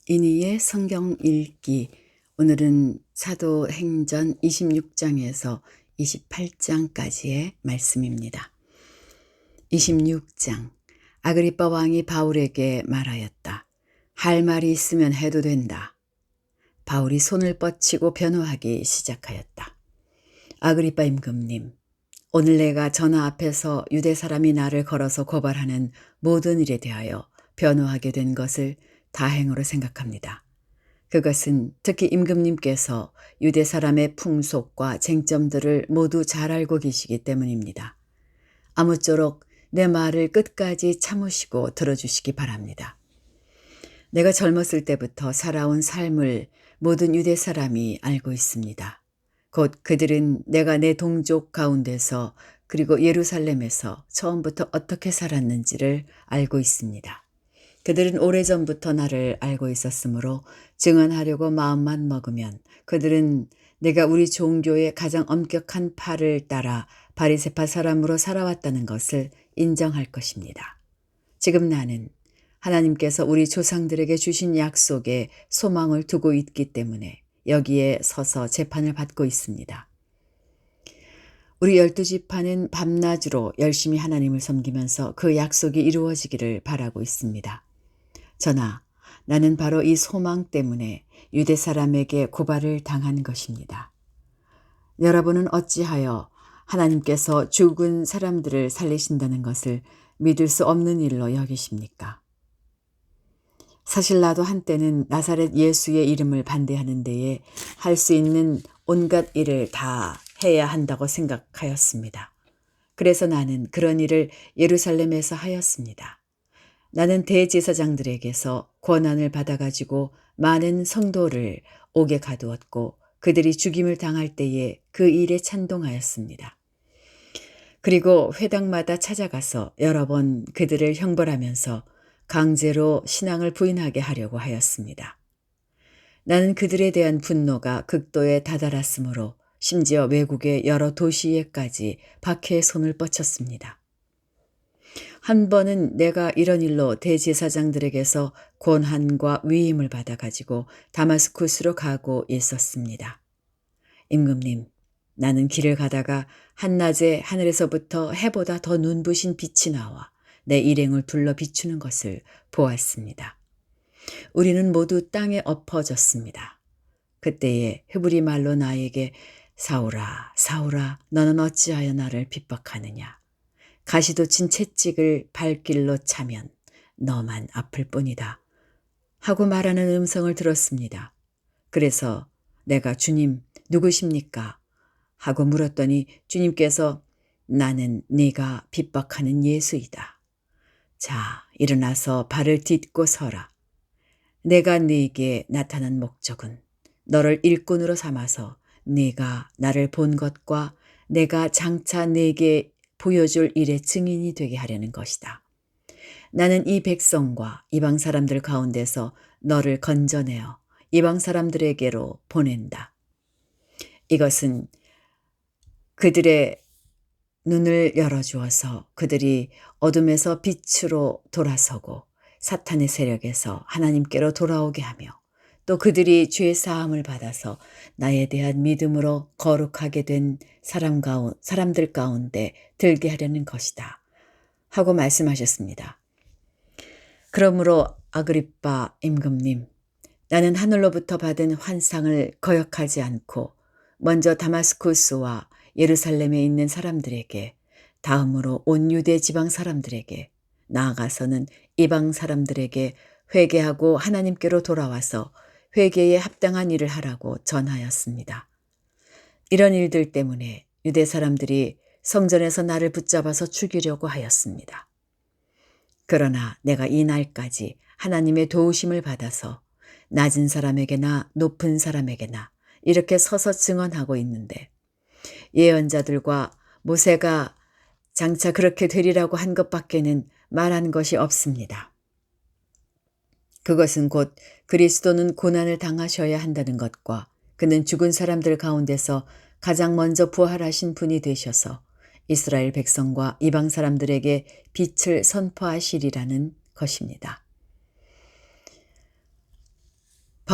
이니의 성경 읽기. 오늘은 사도행전 26장에서 28장까지의 말씀입니다. 26장. 아그리빠 왕이 바울에게 말하였다. 할 말이 있으면 해도 된다. 바울이 손을 뻗치고 변호하기 시작하였다. 아그리빠 임금님, 오늘 내가 전하 앞에서 유대 사람이 나를 걸어서 고발하는 모든 일에 대하여 변호하게 된 것을 다행으로 생각합니다. 그것은 특히 임금님께서 유대 사람의 풍속과 쟁점들을 모두 잘 알고 계시기 때문입니다. 아무쪼록 내 말을 끝까지 참으시고 들어주시기 바랍니다. 내가 젊었을 때부터 살아온 삶을 모든 유대 사람이 알고 있습니다. 곧 그들은 내가 내 동족 가운데서 그리고 예루살렘에서 처음부터 어떻게 살았는지를 알고 있습니다. 그들은 오래전부터 나를 알고 있었으므로 증언하려고 마음만 먹으면 그들은 내가 우리 종교의 가장 엄격한 팔을 따라 바리새파 사람으로 살아왔다는 것을 인정할 것입니다. 지금 나는 하나님께서 우리 조상들에게 주신 약속에 소망을 두고 있기 때문에 여기에 서서 재판을 받고 있습니다. 우리 12지파는 밤낮으로 열심히 하나님을 섬기면서 그 약속이 이루어지기를 바라고 있습니다. 전하, 나는 바로 이 소망 때문에 유대 사람에게 고발을 당한 것입니다. 여러분은 어찌하여 하나님께서 죽은 사람들을 살리신다는 것을 믿을 수 없는 일로 여기십니까? 사실 나도 한때는 나사렛 예수의 이름을 반대하는 데에 할 수 있는 온갖 일을 다 해야 한다고 생각하였습니다. 그래서 나는 그런 일을 예루살렘에서 하였습니다. 나는 대제사장들에게서 권한을 받아가지고 많은 성도를 옥에 가두었고 그들이 죽임을 당할 때에 그 일에 찬동하였습니다. 그리고 회당마다 찾아가서 여러 번 그들을 형벌하면서 강제로 신앙을 부인하게 하려고 하였습니다. 나는 그들에 대한 분노가 극도에 다다랐으므로 심지어 외국의 여러 도시에까지 박해의 손을 뻗쳤습니다. 한 번은 내가 이런 일로 대제사장들에게서 권한과 위임을 받아가지고 다마스쿠스로 가고 있었습니다. 임금님, 나는 길을 가다가 한낮에 하늘에서부터 해보다 더 눈부신 빛이 나와 내 일행을 둘러 비추는 것을 보았습니다. 우리는 모두 땅에 엎어졌습니다. 그때에 히브리 말로 나에게 사울아, 사울아, 너는 어찌하여 나를 핍박하느냐. 가시도 친 채찍을 발길로 차면 너만 아플 뿐이다. 하고 말하는 음성을 들었습니다. 그래서 내가 주님 누구십니까? 하고 물었더니 주님께서 나는 네가 핍박하는 예수이다. 자, 일어나서 발을 딛고 서라. 내가 네게 나타난 목적은 너를 일꾼으로 삼아서 네가 나를 본 것과 내가 장차 네게 보여줄 일의 증인이 되게 하려는 것이다. 나는 이 백성과 이방 사람들 가운데서 너를 건져내어 이방 사람들에게로 보낸다. 이것은 그들의 눈을 열어주어서 그들이 어둠에서 빛으로 돌아서고 사탄의 세력에서 하나님께로 돌아오게 하며 또 그들이 죄 사함을 받아서 나에 대한 믿음으로 거룩하게 된 사람들 가운데 들게 하려는 것이다. 하고 말씀하셨습니다. 그러므로 아그리빠 임금님, 나는 하늘로부터 받은 환상을 거역하지 않고 먼저 다마스쿠스와 예루살렘에 있는 사람들에게, 다음으로 온 유대 지방 사람들에게, 나아가서는 이방 사람들에게 회개하고 하나님께로 돌아와서 회개에 합당한 일을 하라고 전하였습니다. 이런 일들 때문에 유대 사람들이 성전에서 나를 붙잡아서 죽이려고 하였습니다. 그러나 내가 이 날까지 하나님의 도우심을 받아서 낮은 사람에게나 높은 사람에게나 이렇게 서서 증언하고 있는데 예언자들과 모세가 장차 그렇게 되리라고 한 것밖에는 말한 것이 없습니다. 그것은 곧 그리스도는 고난을 당하셔야 한다는 것과 그는 죽은 사람들 가운데서 가장 먼저 부활하신 분이 되셔서 이스라엘 백성과 이방 사람들에게 빛을 선포하시리라는 것입니다.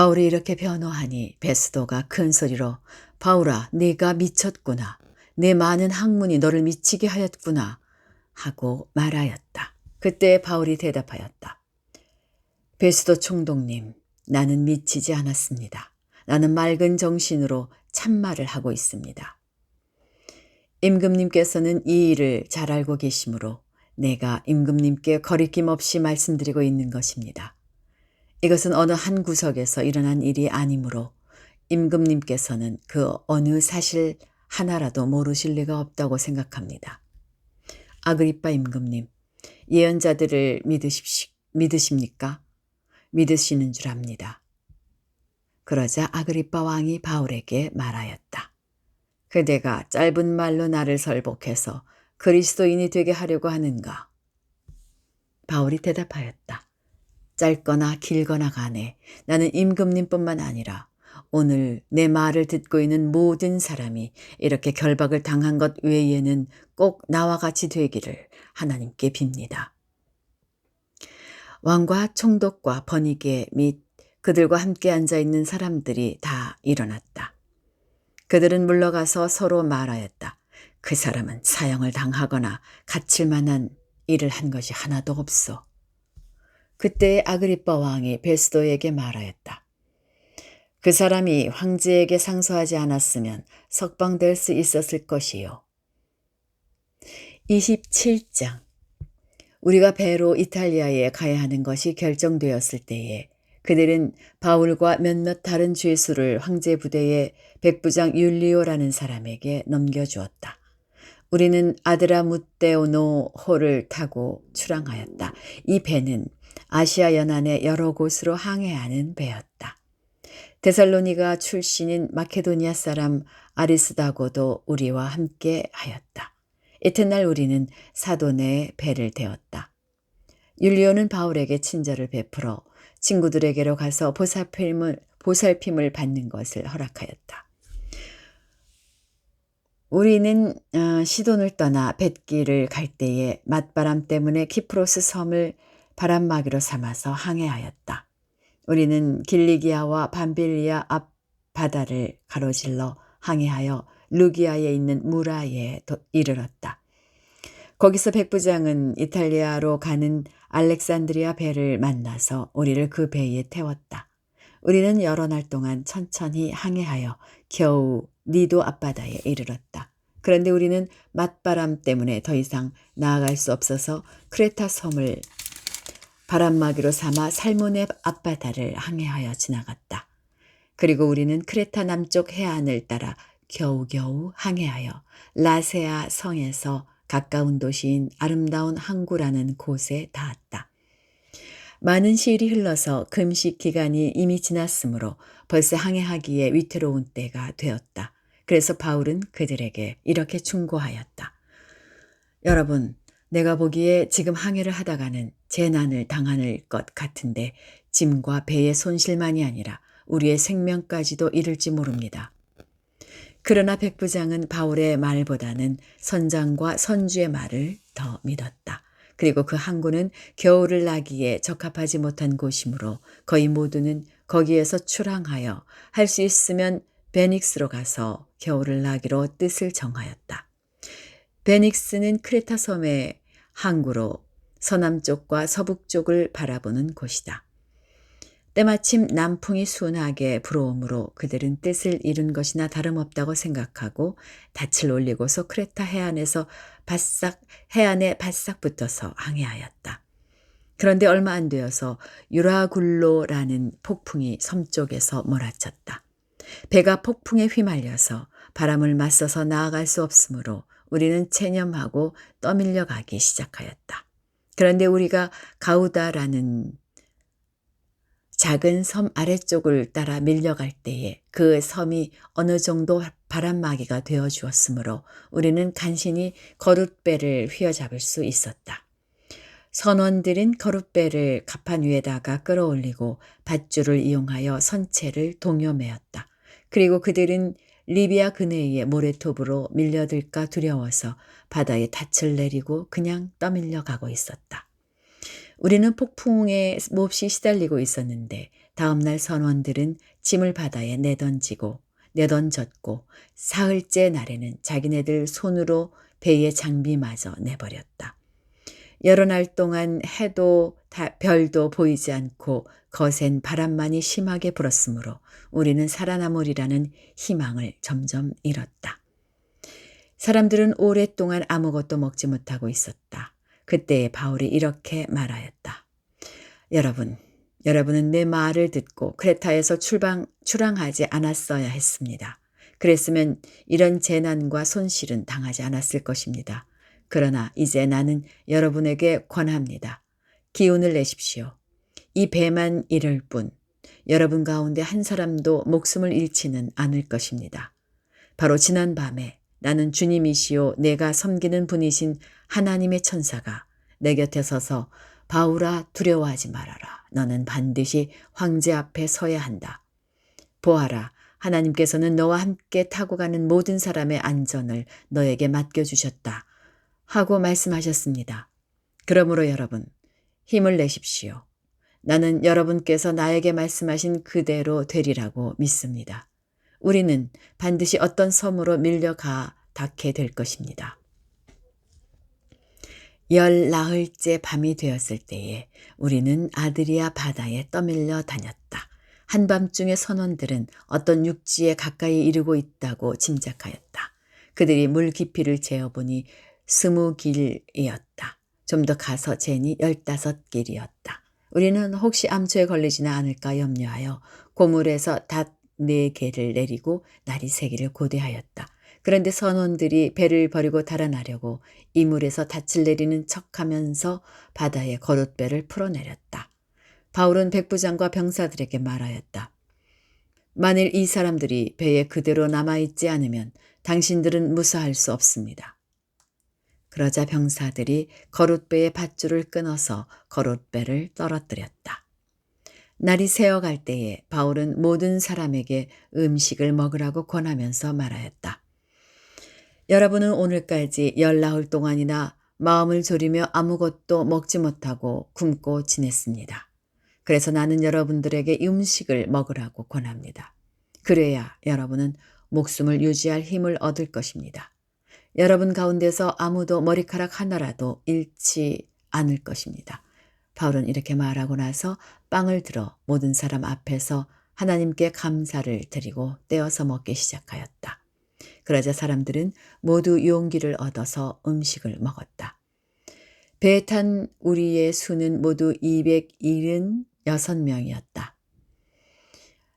바울이 이렇게 변호하니 베스도가 큰 소리로 바울아, 네가 미쳤구나. 내 많은 학문이 너를 미치게 하였구나 하고 말하였다. 그때 바울이 대답하였다. 베스도 총독님, 나는 미치지 않았습니다. 나는 맑은 정신으로 참말을 하고 있습니다. 임금님께서는 이 일을 잘 알고 계시므로 내가 임금님께 거리낌 없이 말씀드리고 있는 것입니다. 이것은 어느 한 구석에서 일어난 일이 아니므로 임금님께서는 그 어느 사실 하나라도 모르실 리가 없다고 생각합니다. 아그리빠 임금님, 예언자들을 믿으십니까? 믿으시는 줄 압니다. 그러자 아그리빠 왕이 바울에게 말하였다. 그대가 짧은 말로 나를 설복해서 그리스도인이 되게 하려고 하는가? 바울이 대답하였다. 짧거나 길거나 간에 나는 임금님뿐만 아니라 오늘 내 말을 듣고 있는 모든 사람이 이렇게 결박을 당한 것 외에는 꼭 나와 같이 되기를 하나님께 빕니다. 왕과 총독과 번이게 및 그들과 함께 앉아있는 사람들이 다 일어났다. 그들은 물러가서 서로 말하였다. 그 사람은 사형을 당하거나 갇힐 만한 일을 한 것이 하나도 없어. 그때 아그리빠 왕이 베스도에게 말하였다. 그 사람이 황제에게 상소하지 않았으면 석방될 수 있었을 것이요. 27장. 우리가 배로 이탈리아에 가야 하는 것이 결정되었을 때에 그들은 바울과 몇몇 다른 죄수를 황제 부대의 백부장 율리오라는 사람에게 넘겨주었다. 우리는 아드라무테오노호를 타고 출항하였다. 이 배는 아시아 연안의 여러 곳으로 항해하는 배였다. 데살로니가 출신인 마케도니아 사람 아리스다고도 우리와 함께 하였다. 이튿날 우리는 사도네에 배를 태웠다. 율리오는 바울에게 친절을 베풀어 친구들에게로 가서 보살핌을 받는 것을 허락하였다. 우리는 시돈을 떠나 뱃길을 갈 때에 맞바람 때문에 키프로스 섬을 바람막이로 삼아서 항해하였다. 우리는 길리기아와 밤빌리아 앞 바다를 가로질러 항해하여 루기아에 있는 무라에 이르렀다. 거기서 백부장은 이탈리아로 가는 알렉산드리아 배를 만나서 우리를 그 배에 태웠다. 우리는 여러 날 동안 천천히 항해하여 겨우 니도 앞바다에 이르렀다. 그런데 우리는 맞바람 때문에 더 이상 나아갈 수 없어서 크레타 섬을 바람막이로 삼아 살모네 앞바다를 항해하여 지나갔다. 그리고 우리는 크레타 남쪽 해안을 따라 겨우겨우 항해하여 라세아 성에서 가까운 도시인 아름다운 항구라는 곳에 닿았다. 많은 시일이 흘러서 금식 기간이 이미 지났으므로 벌써 항해하기에 위태로운 때가 되었다. 그래서 바울은 그들에게 이렇게 충고하였다. 여러분, 내가 보기에 지금 항해를 하다가는 재난을 당할 것 같은데 짐과 배의 손실만이 아니라 우리의 생명까지도 이를지 모릅니다. 그러나 백부장은 바울의 말보다는 선장과 선주의 말을 더 믿었다. 그리고 그 항구는 겨울을 나기에 적합하지 못한 곳이므로 거의 모두는 거기에서 출항하여 할 수 있으면 베닉스로 가서 겨울을 나기로 뜻을 정하였다. 베닉스는 크레타 섬의 항구로 서남쪽과 서북쪽을 바라보는 곳이다. 때마침 남풍이 순하게 불어오므로 그들은 뜻을 이룬 것이나 다름없다고 생각하고 닻을 올리고서 크레타 해안에 바싹 붙어서 항해하였다. 그런데 얼마 안 되어서 유라굴로라는 폭풍이 섬 쪽에서 몰아쳤다. 배가 폭풍에 휘말려서 바람을 맞서서 나아갈 수 없으므로 우리는 체념하고 떠밀려 가기 시작하였다. 그런데 우리가 가우다라는 작은 섬 아래쪽을 따라 밀려갈 때에 그 섬이 어느 정도 바람막이가 되어 주었으므로 우리는 간신히 거룻배를 휘어잡을 수 있었다. 선원들은 거룻배를 갑판 위에다가 끌어올리고 밧줄을 이용하여 선체를 동요매었다. 그리고 그들은 리비아 근해의 모래톱으로 밀려들까 두려워서 바다에 닻을 내리고 그냥 떠밀려 가고 있었다. 우리는 폭풍에 몹시 시달리고 있었는데 다음날 선원들은 짐을 바다에 내던졌고 사흘째 날에는 자기네들 손으로 배의 장비마저 내버렸다. 여러 날 동안 해도 별도 보이지 않고 거센 바람만이 심하게 불었으므로 우리는 살아남으리라는 희망을 점점 잃었다. 사람들은 오랫동안 아무것도 먹지 못하고 있었다. 그때에 바울이 이렇게 말하였다. 여러분은 내 말을 듣고 크레타에서 출항하지 않았어야 했습니다. 그랬으면 이런 재난과 손실은 당하지 않았을 것입니다. 그러나 이제 나는 여러분에게 권합니다. 기운을 내십시오. 이 배만 이를 뿐 여러분 가운데 한 사람도 목숨을 잃지는 않을 것입니다. 바로 지난 밤에 나는 주님이시요 내가 섬기는 분이신 하나님의 천사가 내 곁에 서서 바울아 두려워하지 말아라. 너는 반드시 황제 앞에 서야 한다. 보아라. 하나님께서는 너와 함께 타고 가는 모든 사람의 안전을 너에게 맡겨주셨다. 하고 말씀하셨습니다. 그러므로 여러분 힘을 내십시오. 나는 여러분께서 나에게 말씀하신 그대로 되리라고 믿습니다. 우리는 반드시 어떤 섬으로 밀려가 닿게 될 것입니다. 10나흘째 밤이 되었을 때에 우리는 아드리아 바다에 떠밀려 다녔다. 한밤중에 선원들은 어떤 육지에 가까이 이르고 있다고 짐작하였다. 그들이 물 깊이를 재어보니 20길이었다. 좀 더 가서 재니 15길이었다. 우리는 혹시 암초에 걸리지는 않을까 염려하여 고물에서 닷 4개를 내리고 날이 새기를 고대하였다. 그런데 선원들이 배를 버리고 달아나려고 이물에서 닻을 내리는 척하면서 바다에 거룻배를 풀어내렸다. 바울은 백부장과 병사들에게 말하였다. 만일 이 사람들이 배에 그대로 남아있지 않으면 당신들은 무사할 수 없습니다. 그러자 병사들이 거룻배의 밧줄을 끊어서 거룻배를 떨어뜨렸다. 날이 새어갈 때에 바울은 모든 사람에게 음식을 먹으라고 권하면서 말하였다. 여러분은 오늘까지 10나흘 동안이나 마음을 졸이며 아무것도 먹지 못하고 굶고 지냈습니다. 그래서 나는 여러분들에게 음식을 먹으라고 권합니다. 그래야 여러분은 목숨을 유지할 힘을 얻을 것입니다. 여러분 가운데서 아무도 머리카락 하나라도 잃지 않을 것입니다. 바울은 이렇게 말하고 나서 빵을 들어 모든 사람 앞에서 하나님께 감사를 드리고 떼어서 먹기 시작하였다. 그러자 사람들은 모두 용기를 얻어서 음식을 먹었다. 배에 탄 우리의 수는 모두 276명이었다.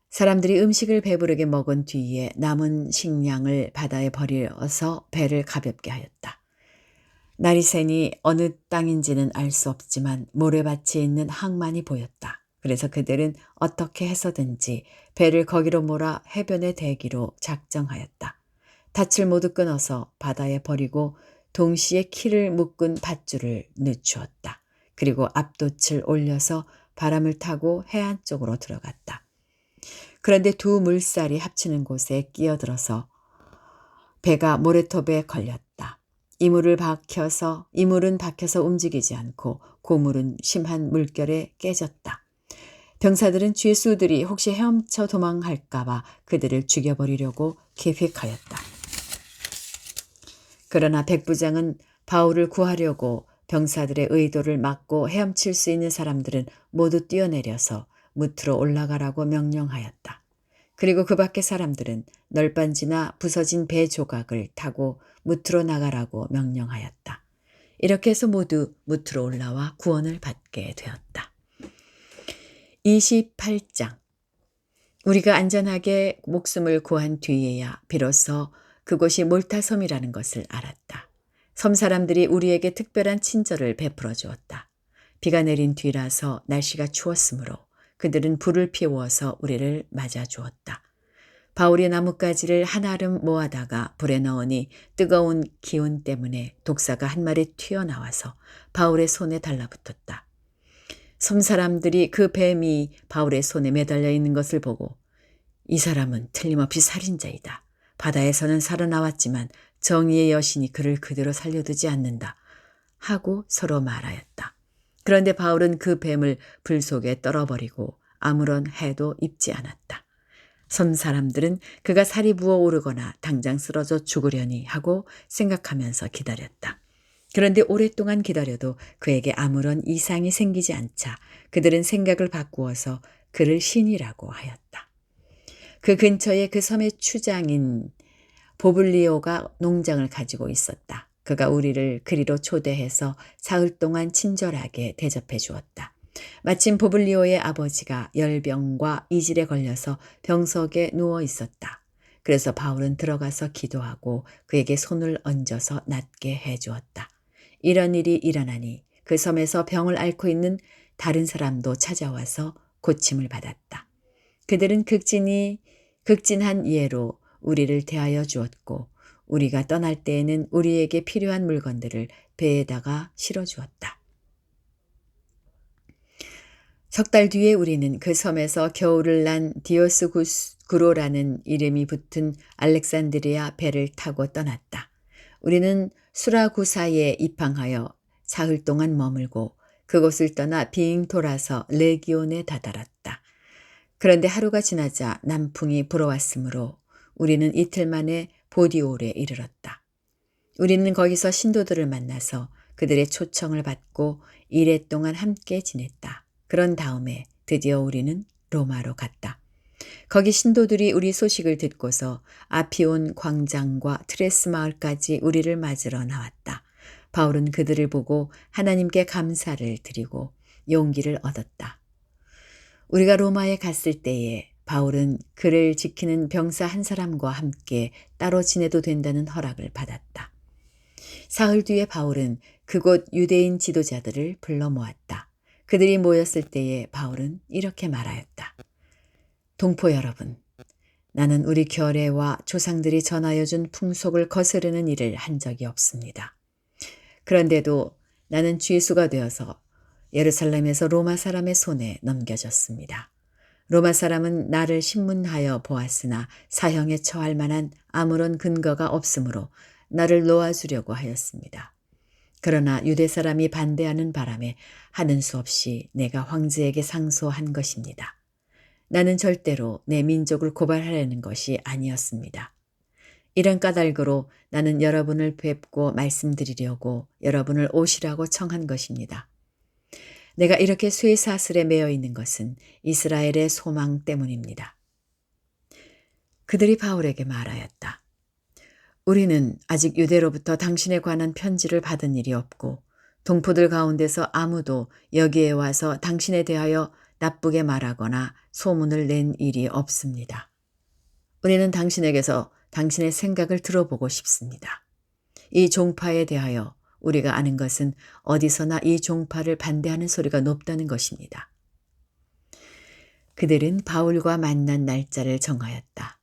사람들이 음식을 배부르게 먹은 뒤에 남은 식량을 바다에 버려서 배를 가볍게 하였다. 날이 새니 어느 땅인지는 알 수 없지만 모래밭이 있는 항만이 보였다. 그래서 그들은 어떻게 해서든지 배를 거기로 몰아 해변에 대기로 작정하였다. 닻을 모두 끊어서 바다에 버리고 동시에 키를 묶은 밧줄을 늦추었다. 그리고 앞돛을 올려서 바람을 타고 해안 쪽으로 들어갔다. 그런데 두 물살이 합치는 곳에 끼어들어서 배가 모래톱에 걸렸다. 이물은 박혀서 움직이지 않고 고물은 심한 물결에 깨졌다. 병사들은 죄수들이 혹시 헤엄쳐 도망할까봐 그들을 죽여버리려고 계획하였다. 그러나 백부장은 바울을 구하려고 병사들의 의도를 막고 헤엄칠 수 있는 사람들은 모두 뛰어내려서 무트로 올라가라고 명령하였다. 그리고 그 밖의 사람들은 널빤지나 부서진 배 조각을 타고 무트로 나가라고 명령하였다. 이렇게 해서 모두 무트로 올라와 구원을 받게 되었다. 28장. 우리가 안전하게 목숨을 구한 뒤에야 비로소 그곳이 몰타섬이라는 것을 알았다. 섬 사람들이 우리에게 특별한 친절을 베풀어 주었다. 비가 내린 뒤라서 날씨가 추웠으므로 그들은 불을 피워서 우리를 맞아주었다. 바울이 나뭇가지를 한아름 모아다가 불에 넣으니 뜨거운 기운 때문에 독사가 한 마리 튀어나와서 바울의 손에 달라붙었다. 섬 사람들이 그 뱀이 바울의 손에 매달려 있는 것을 보고 이 사람은 틀림없이 살인자이다. 바다에서는 살아나왔지만 정의의 여신이 그를 그대로 살려두지 않는다. 하고 서로 말하였다. 그런데 바울은 그 뱀을 불 속에 떨어버리고 아무런 해도 입지 않았다. 선 사람들은 그가 살이 부어오르거나 당장 쓰러져 죽으려니 하고 생각하면서 기다렸다. 그런데 오랫동안 기다려도 그에게 아무런 이상이 생기지 않자 그들은 생각을 바꾸어서 그를 신이라고 하였다. 그 근처에 그 섬의 추장인 보블리오가 농장을 가지고 있었다. 그가 우리를 그리로 초대해서 사흘 동안 친절하게 대접해 주었다. 마침 보블리오의 아버지가 열병과 이질에 걸려서 병석에 누워 있었다. 그래서 바울은 들어가서 기도하고 그에게 손을 얹어서 낫게 해 주었다. 이런 일이 일어나니 그 섬에서 병을 앓고 있는 다른 사람도 찾아와서 고침을 받았다. 그들은 극진한 예로 우리를 대하여 주었고 우리가 떠날 때에는 우리에게 필요한 물건들을 배에다가 실어주었다. 석 달 뒤에 우리는 그 섬에서 겨울을 난 디오스구로라는 이름이 붙은 알렉산드리아 배를 타고 떠났다. 우리는 수라구사에 입항하여 사흘 동안 머물고 그곳을 떠나 빙 돌아서 레기온에 다다랐다. 그런데 하루가 지나자 남풍이 불어왔으므로 우리는 이틀 만에 보디올에 이르렀다. 우리는 거기서 신도들을 만나서 그들의 초청을 받고 이래 동안 함께 지냈다. 그런 다음에 드디어 우리는 로마로 갔다. 거기 신도들이 우리 소식을 듣고서 아피온 광장과 트레스 마을까지 우리를 맞으러 나왔다. 바울은 그들을 보고 하나님께 감사를 드리고 용기를 얻었다. 우리가 로마에 갔을 때에 바울은 그를 지키는 병사 한 사람과 함께 따로 지내도 된다는 허락을 받았다. 사흘 뒤에 바울은 그곳 유대인 지도자들을 불러 모았다. 그들이 모였을 때에 바울은 이렇게 말하였다. 동포 여러분, 나는 우리 결례와 조상들이 전하여 준 풍속을 거스르는 일을 한 적이 없습니다. 그런데도 나는 죄수가 되어서 예루살렘에서 로마 사람의 손에 넘겨졌습니다. 로마 사람은 나를 신문하여 보았으나 사형에 처할 만한 아무런 근거가 없으므로 나를 놓아주려고 하였습니다. 그러나 유대 사람이 반대하는 바람에 하는 수 없이 내가 황제에게 상소한 것입니다. 나는 절대로 내 민족을 고발하려는 것이 아니었습니다. 이런 까닭으로 나는 여러분을 뵙고 말씀드리려고 여러분을 오시라고 청한 것입니다. 내가 이렇게 쇠사슬에 매여 있는 것은 이스라엘의 소망 때문입니다. 그들이 바울에게 말하였다. 우리는 아직 유대로부터 당신에 관한 편지를 받은 일이 없고 동포들 가운데서 아무도 여기에 와서 당신에 대하여 나쁘게 말하거나 소문을 낸 일이 없습니다. 우리는 당신에게서 당신의 생각을 들어보고 싶습니다. 이 종파에 대하여 우리가 아는 것은 어디서나 이 종파를 반대하는 소리가 높다는 것입니다. 그들은 바울과 만날 날짜를 정하였다.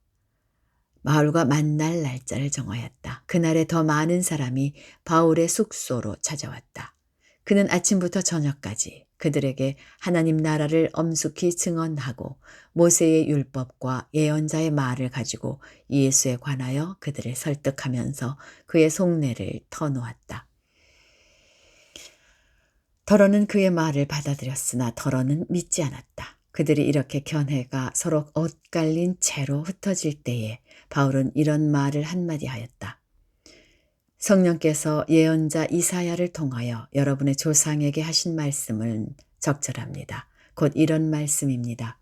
그날에 더 많은 사람이 바울의 숙소로 찾아왔다. 그는 아침부터 저녁까지 그들에게 하나님 나라를 엄숙히 증언하고 모세의 율법과 예언자의 말을 가지고 예수에 관하여 그들을 설득하면서 그의 속내를 터놓았다. 더러는 그의 말을 받아들였으나 더러는 믿지 않았다. 그들이 이렇게 견해가 서로 엇갈린 채로 흩어질 때에 바울은 이런 말을 한마디 하였다. 성령께서 예언자 이사야를 통하여 여러분의 조상에게 하신 말씀은 적절합니다. 곧 이런 말씀입니다.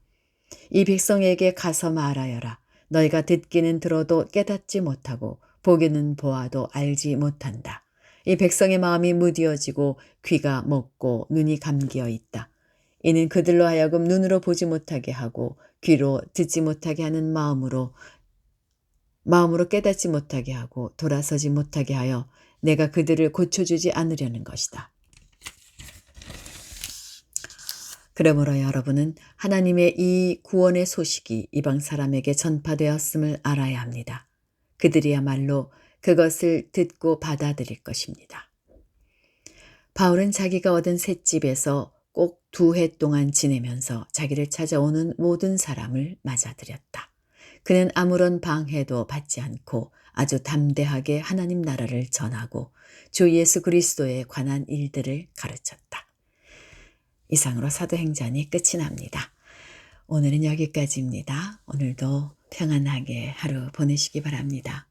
이 백성에게 가서 말하여라. 너희가 듣기는 들어도 깨닫지 못하고 보기는 보아도 알지 못한다. 이 백성의 마음이 무디어지고 귀가 먹고 눈이 감기어 있다. 이는 그들로 하여금 눈으로 보지 못하게 하고 귀로 듣지 못하게 하는 마음으로 깨닫지 못하게 하고 돌아서지 못하게 하여 내가 그들을 고쳐주지 않으려는 것이다. 그러므로 여러분은 하나님의 이 구원의 소식이 이방 사람에게 전파되었음을 알아야 합니다. 그들이야말로 그것을 듣고 받아들일 것입니다. 바울은 자기가 얻은 셋집에서 꼭 2해 동안 지내면서 자기를 찾아오는 모든 사람을 맞아들였다. 그는 아무런 방해도 받지 않고 아주 담대하게 하나님 나라를 전하고 주 예수 그리스도에 관한 일들을 가르쳤다. 이상으로 사도행전이 끝이 납니다. 오늘은 여기까지입니다. 오늘도 평안하게 하루 보내시기 바랍니다.